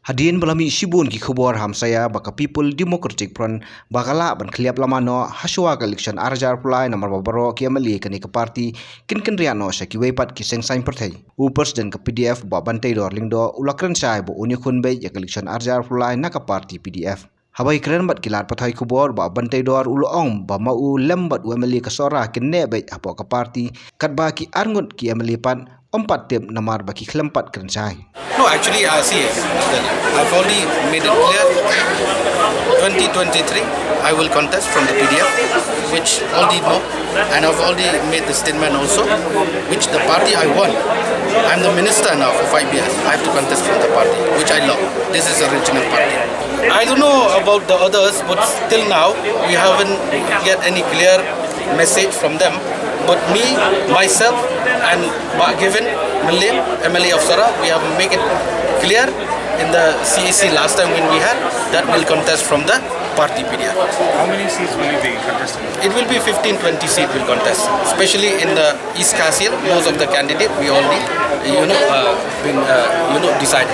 Hadin belami sibun ki khubor hamsaya baka People Democratic Front bakala ban khliap lamano haswa ka election arjar pulai namar babaro ki MLA kani ka parti kin riano sa ki weipat ki sengsain perthai u president ka PDF ba bantai dor lingdo ulakran shai bo uni khun be ya election arjar pulai na ka parti PDF habai kren bat kilat pathai khubor ba bantai dor ulong ba mau lembat MLA ka Sohra kin ne be apo ka parti kat ba ki ngut ki MLA pan empat tip namar baki kelempat kren shai. No, actually, see, I've already made it clear. 2023, I will contest from the PDF, which already know, and I've already made the statement also, which the party I won. I'm the minister now for 5 years. I have to contest from the party, which I love. This is a regional party. I don't know about the others, but till now, we haven't get any clear message from them. But me, myself, and given MLA of Sohra, we have make it clear in the CEC last time when we had that will contest from the party PDF. How many seats will you be contesting? It will be 15-20 seats will contest, especially in the East Kashmir. Most of the candidates we already been decided.